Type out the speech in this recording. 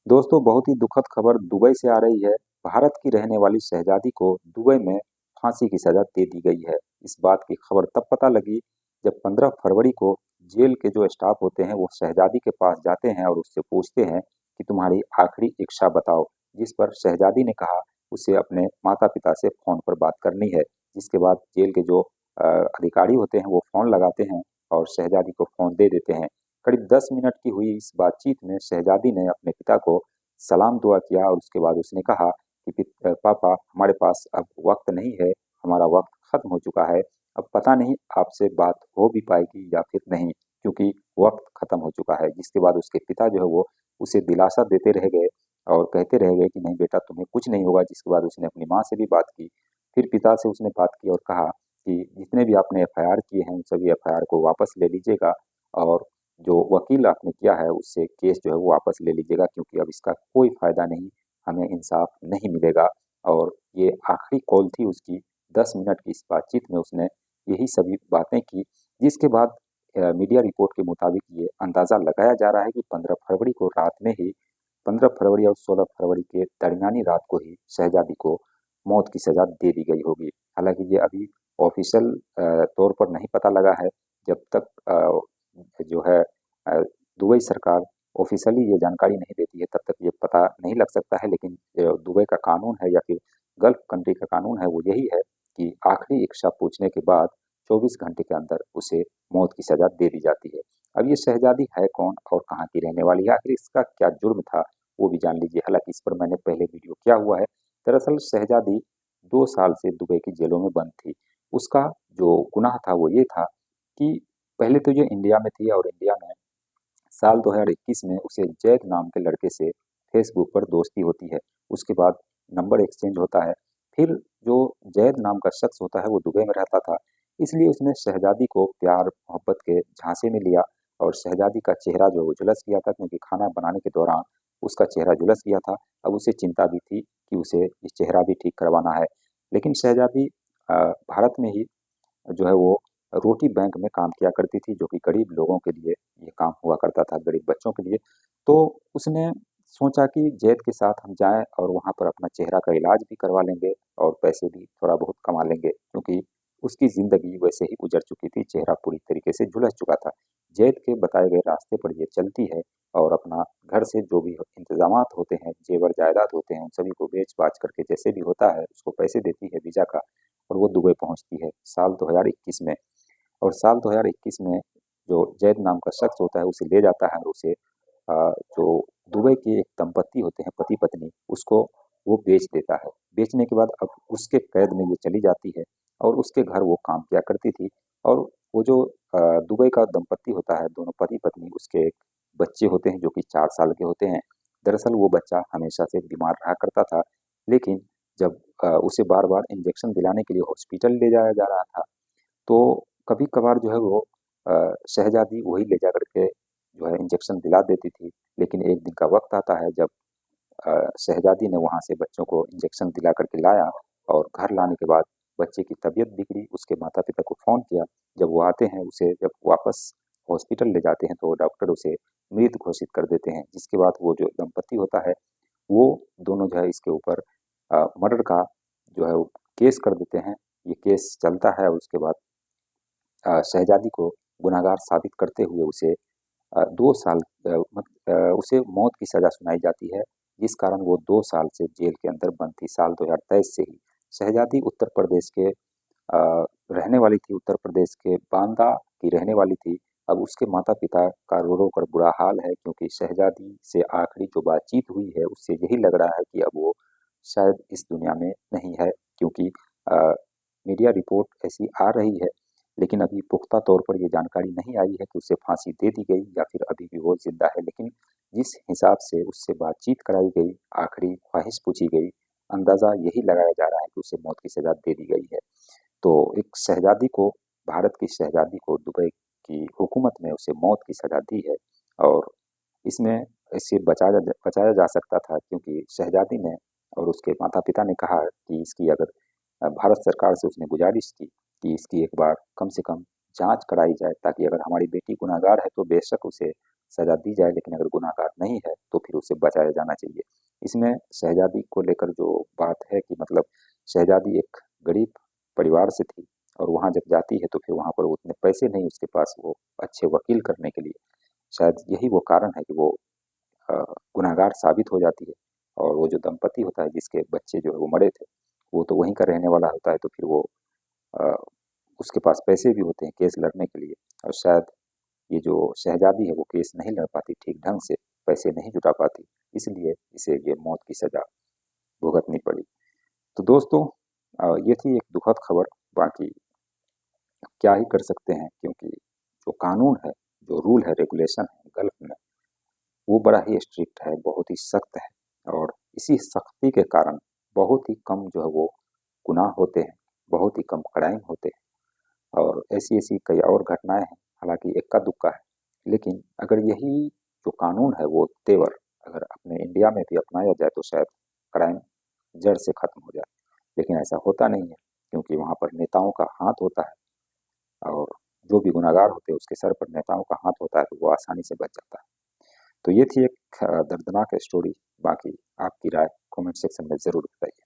दोस्तों, बहुत ही दुखद खबर दुबई से आ रही है। भारत की रहने वाली शहजादी को दुबई में फांसी की सजा दे दी गई है। इस बात की खबर तब पता लगी जब 15 फरवरी को जेल के जो स्टाफ होते हैं वो शहजादी के पास जाते हैं और उससे पूछते हैं कि तुम्हारी आखिरी इच्छा बताओ। जिस पर शहजादी ने कहा उसे अपने माता पिता से फोन पर बात करनी है। जिसके बाद जेल के जो अधिकारी होते हैं वो फोन लगाते हैं और शहजादी को फोन दे देते हैं। करीब 10 मिनट की हुई इस बातचीत में शहजादी ने अपने पिता को सलाम दुआ किया और उसके बाद उसने कहा कि पापा, हमारे पास अब वक्त नहीं है, हमारा वक्त खत्म हो चुका है। अब पता नहीं आपसे बात हो भी पाएगी या फिर नहीं, क्योंकि वक्त खत्म हो चुका है। जिसके बाद उसके पिता जो है वो उसे दिलासा देते रह गए और कहते रह गए कि नहीं बेटा, तुम्हें कुछ नहीं होगा। जिसके बाद उसने अपनी माँ से भी बात की। फिर पिता से उसने बात की और कहा कि जितने भी आपने एफआईआर किए हैं उन सभी एफआईआर को वापस ले लीजिएगा और जो वकील आपने किया है उससे केस जो है वो वापस ले लीजिएगा, क्योंकि अब इसका कोई फायदा नहीं, हमें इंसाफ नहीं मिलेगा। और ये आखिरी कॉल थी उसकी। 10 मिनट की इस बातचीत में उसने यही सभी बातें की। जिसके बाद मीडिया रिपोर्ट के मुताबिक ये अंदाजा लगाया जा रहा है कि 15 फरवरी को रात में ही, 15 फरवरी और 16 फरवरी के दरमियानी रात को ही शहजादी को मौत की सजा दे दी गई होगी। हालांकि ये अभी ऑफिशियल तौर पर नहीं पता लगा है। जब तक जो है दुबई सरकार ऑफिशियली ये जानकारी नहीं देती है तब तक ये पता नहीं लग सकता है। लेकिन जो दुबई का कानून है या फिर गल्फ कंट्री का कानून है वो यही है कि आखिरी इच्छा पूछने के बाद 24 घंटे के अंदर उसे मौत की सजा दे दी जाती है। अब ये शहजादी है कौन और कहाँ की रहने वाली है, आखिर इसका क्या जुर्म था, वो भी जान लीजिए। हालांकि इस पर मैंने पहले वीडियो किया हुआ है। दरअसल शहजादी 2 साल से दुबई की जेलों में बंद थी। उसका जो गुनाह था वो ये था कि पहले तो ये इंडिया में थी और इंडिया में साल 2021 में उसे जैद नाम के लड़के से फेसबुक पर दोस्ती होती है। उसके बाद नंबर एक्सचेंज होता है। फिर जो जैद नाम का शख्स होता है वो दुबई में रहता था, इसलिए उसने शहजादी को प्यार मोहब्बत के झांसे में लिया और शहजादी का चेहरा जो है वो झुलस गया था, क्योंकि खाना बनाने के दौरान उसका चेहरा झुलस गया था। अब उसे चिंता भी थी कि उसे ये चेहरा भी ठीक करवाना है। लेकिन शहजादी भारत में ही जो है वो रोटी बैंक में काम किया करती थी, जो कि गरीब लोगों के लिए ये काम हुआ करता था, गरीब बच्चों के लिए। तो उसने सोचा कि जैद के साथ हम जाएं और वहां पर अपना चेहरा का इलाज भी करवा लेंगे और पैसे भी थोड़ा बहुत कमा लेंगे, क्योंकि उसकी जिंदगी वैसे ही गुजर चुकी थी, चेहरा पूरी तरीके से झुलस चुका था। जैद के बताए गए रास्ते पर ये चलती है और अपना घर से जो भी इंतजामात होते हैं, जेवर जायदाद होते हैं, उन सभी को बेच बाच करके जैसे भी होता है उसको पैसे देती है वीजा का और वो दुबई पहुंचती है साल 2021 में। और साल 2021 में जो जैद नाम का शख्स होता है उसे ले जाता है और उसे जो दुबई के एक दंपत्ति होते हैं, पति पत्नी, उसको वो बेच देता है। बेचने के बाद अब उसके कैद में ये चली जाती है और उसके घर वो काम किया करती थी। और वो जो दुबई का दंपत्ति होता है, दोनों पति पत्नी, उसके एक बच्चे होते हैं जो कि 4 साल के होते हैं। दरअसल वो बच्चा हमेशा से बीमार रहा करता था, लेकिन जब उसे बार बार इंजेक्शन दिलाने के लिए हॉस्पिटल ले जाया जा रहा था, तो कभी कभार जो है वो शहजादी वही ले जा करके जो है इंजेक्शन दिला देती थी। लेकिन एक दिन का वक्त आता है जब शहजादी ने वहां से बच्चों को इंजेक्शन दिला करके लाया और घर लाने के बाद बच्चे की तबीयत बिगड़ी। उसके माता पिता को फोन किया। जब वो आते हैं, उसे जब वापस हॉस्पिटल ले जाते हैं तो डॉक्टर उसे मृत घोषित कर देते हैं। जिसके बाद वो जो दंपति होता है वो दोनों जो है इसके ऊपर मर्डर का जो है वो केस कर देते हैं। ये केस चलता है और उसके बाद शहजादी को गुनहगार साबित करते हुए उसे 2 साल उसे मौत की सजा सुनाई जाती है। जिस कारण वो 2 साल से जेल के अंदर बंद थी। साल 2023 से ही शहजादी उत्तर प्रदेश के रहने वाली थी, उत्तर प्रदेश के बांदा की रहने वाली थी। अब उसके माता पिता का रो रो कर बुरा हाल है, क्योंकि शहजादी से आखिरी जो बातचीत हुई है उससे यही लग रहा है कि अब वो शायद इस दुनिया में नहीं है। क्योंकि अ, मीडिया रिपोर्ट ऐसी आ रही है, लेकिन अभी पुख्ता तौर पर ये जानकारी नहीं आई है कि उसे फांसी दे दी गई या फिर अभी भी वो जिंदा है। लेकिन जिस हिसाब से उससे बातचीत कराई गई, आखिरी ख्वाहिश पूछी गई, अंदाजा यही लगाया जा रहा है कि उसे मौत की सजा दे दी गई है। तो एक शहजादी को, भारत की शहजादी को दुबई की हुकूमत ने उसे मौत की सजा दी है। और इसमें इसे बचाया जा सकता था, क्योंकि शहजादी ने और उसके माता पिता ने कहा कि इसकी अगर भारत सरकार से उसने गुजारिश की कि इसकी एक बार कम से कम जांच कराई जाए, ताकि अगर हमारी बेटी गुनहगार है तो बेशक उसे सजा दी जाए, लेकिन अगर गुनाहगार नहीं है तो फिर उसे बचाया जाना चाहिए। इसमें शहजादी को लेकर जो बात है कि मतलब शहजादी एक गरीब परिवार से थी और वहाँ जब जाती है तो फिर वहाँ पर उतने पैसे नहीं उसके पास वो अच्छे वकील करने के लिए। शायद यही वो कारण है कि वो अ, गुनहगार साबित हो जाती है। और वो जो दंपति होता है जिसके बच्चे जो है वो मरे थे, वो तो वहीं का रहने वाला होता है, तो फिर वो अ, उसके पास पैसे भी होते हैं केस लड़ने के लिए। और शायद ये जो शहजादी है वो केस नहीं लड़ पाती ठीक ढंग से, पैसे नहीं जुटा पाती, इसलिए इसे ये मौत की सजा भुगतनी पड़ी। तो दोस्तों, ये थी एक दुखद खबर। बाकी क्या ही कर सकते हैं, क्योंकि जो कानून है, जो रूल है, रेगुलेशन है गल्फ में, वो बड़ा ही स्ट्रिक्ट है, बहुत ही सख्त है। और इसी सख्ती के कारण बहुत ही कम जो है वो गुनाह होते हैं, बहुत ही कम क्राइम होते हैं। और ऐसी ऐसी कई और घटनाएं हैं, हालांकि इक्का दुक्का है, लेकिन अगर यही जो कानून है वो तेवर अगर अपने इंडिया में भी अपनाया जाए तो शायद क्राइम जड़ से खत्म हो जाए। लेकिन ऐसा होता नहीं है, क्योंकि वहाँ पर नेताओं का हाथ होता है, और जो भी गुनाहगार होते हैं उसके सर पर नेताओं का हाथ होता है, तो वो आसानी से बच जाता है। तो ये थी एक दर्दनाक स्टोरी। बाकी आपकी राय कमेंट सेक्शन में ज़रूर बताइए।